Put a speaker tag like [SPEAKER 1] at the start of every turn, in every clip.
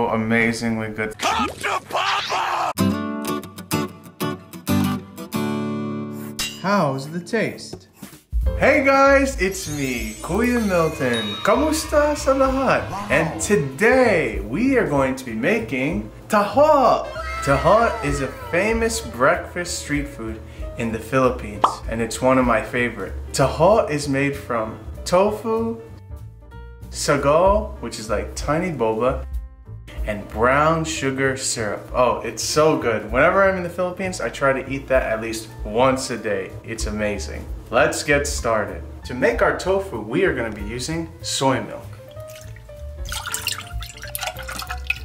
[SPEAKER 1] so amazingly good. Come to Papa! How's the taste? Hey guys, it's me, Kuya Milton. Kamusta sa lahat? And today we are going to be making TAHO. TAHO is a famous breakfast street food in the Philippines, and it's one of my favorite. TAHO is made from tofu, Sako, which is like tiny boba, and brown sugar syrup. Oh, it's so good. Whenever I'm in the Philippines, I try to eat that at least once a day. It's amazing. Let's get started. To make our tofu, we are going to be using soy milk.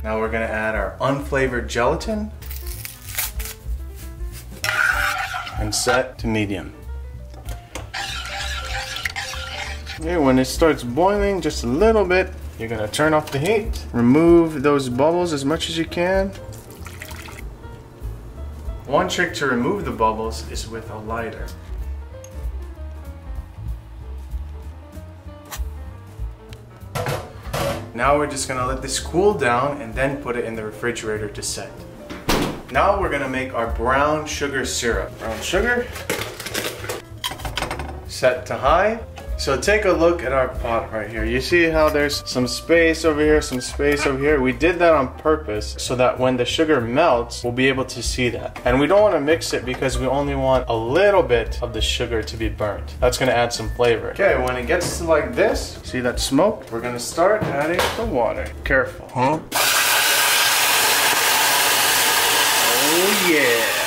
[SPEAKER 1] Now we're going to add our unflavored gelatin and set to medium. Okay, when it starts boiling just a little bit, you're going to turn off the heat, remove those bubbles as much as you can. One trick to remove the bubbles is with a lighter. Now we're just gonna let this cool down and then put it in the refrigerator to set. Now we're gonna make our brown sugar syrup. Brown sugar, set to high. So take a look at our pot right here. You see how there's some space over here, some space over here? We did that on purpose so that when the sugar melts, we'll be able to see that. And we don't want to mix it because we only want a little bit of the sugar to be burnt. That's going to add some flavor. Okay, when it gets to like this, see that smoke? We're going to start adding the water. Careful. Huh? Oh yeah.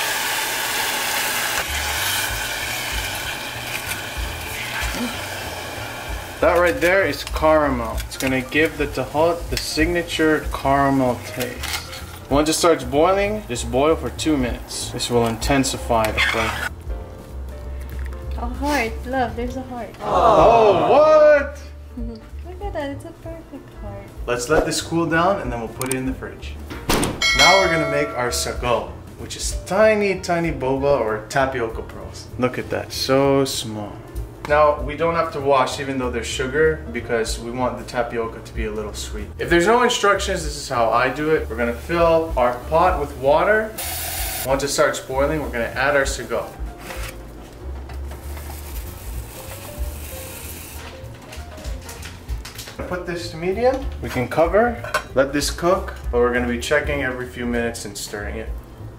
[SPEAKER 1] That right there is caramel. It's gonna give the TAHO the signature caramel taste. Once it starts boiling, just boil for 2 minutes. This will intensify the flavor.
[SPEAKER 2] A heart, love, there's a heart.
[SPEAKER 1] Oh, what?
[SPEAKER 2] Look at that, it's a perfect heart.
[SPEAKER 1] Let's let this cool down and then we'll put it in the fridge. Now we're gonna make our Sako, which is tiny, tiny boba or tapioca pearls. Look at that, so small. Now, we don't have to wash even though there's sugar because we want the tapioca to be a little sweet. If there's no instructions, this is how I do it. We're gonna fill our pot with water. Once it starts boiling, we're gonna add our Sako. Put this to medium. We can cover, let this cook, but we're gonna be checking every few minutes and stirring it.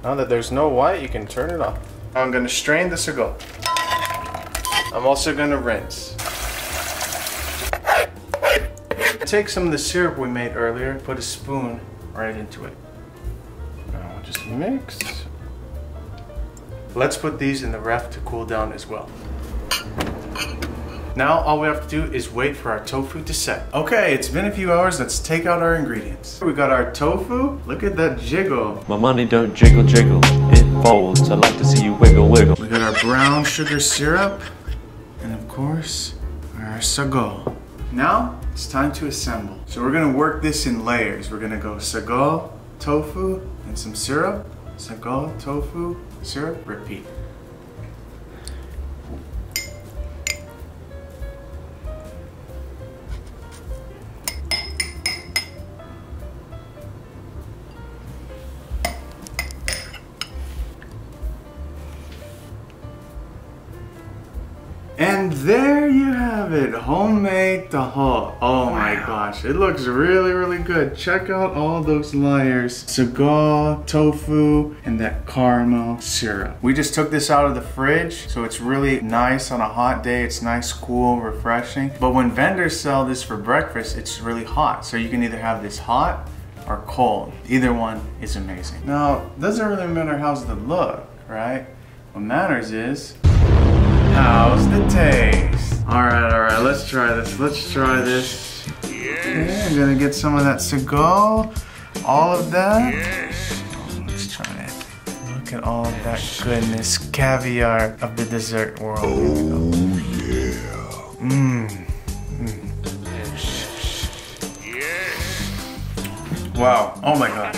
[SPEAKER 1] Now that there's no white, you can turn it off. Now I'm gonna strain the Sako. I'm also gonna rinse. Take some of the syrup we made earlier, put a spoon right into it. Now we'll just mix. Let's put these in the ref to cool down as well. Now all we have to do is wait for our tofu to set. Okay, it's been a few hours, let's take out our ingredients. We got our tofu, look at that jiggle.
[SPEAKER 3] My money don't jiggle jiggle, it folds. I like to see you wiggle wiggle.
[SPEAKER 1] We got our brown sugar syrup. And of course, our Sako. Now, it's time to assemble. So we're gonna work this in layers. We're gonna go Sako, tofu, and some syrup. Sako, tofu, syrup, repeat. And there you have it, homemade TAHO. Oh my gosh, it looks really, really good. Check out all those layers. Sako, tofu, and that caramel syrup. We just took this out of the fridge, so it's really nice on a hot day. It's nice, cool, refreshing. But when vendors sell this for breakfast, it's really hot. So you can either have this hot or cold. Either one is amazing. Now, it doesn't really matter how's the look, right? What matters is, how's the taste? All right, let's try this. Let's try this. Okay, I'm gonna get some of that Sako, all of that. Oh, let's try it. Look at all of that goodness, caviar of the dessert world. Oh yeah. Mmm. Wow. Oh my God.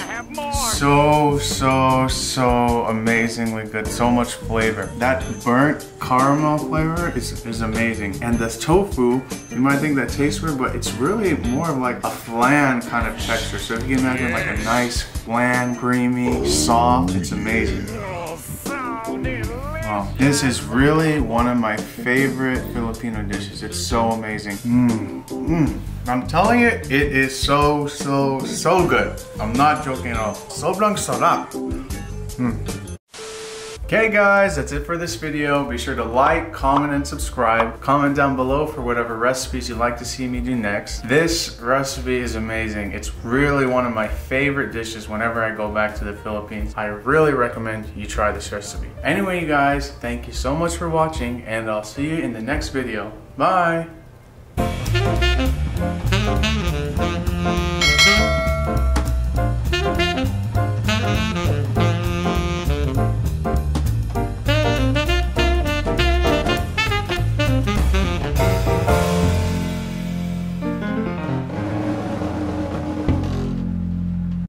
[SPEAKER 1] so amazingly good. So much flavor. That burnt caramel flavor is amazing. And this tofu, you might think that tastes weird, but it's really more of like a flan kind of texture. So if you can imagine like a nice flan, creamy, soft, it's amazing. Wow. This is really one of my favorite Filipino dishes. It's so amazing. I'm telling you, it is so good. I'm not joking at all. Sobrang sarap. Okay guys, that's it for this video. Be sure to like, comment, and subscribe. Comment down below for whatever recipes you'd like to see me do next. This recipe is amazing. It's really one of my favorite dishes whenever I go back to the Philippines. I really recommend you try this recipe. Anyway, you guys, thank you so much for watching, and I'll see you in the next video. Bye!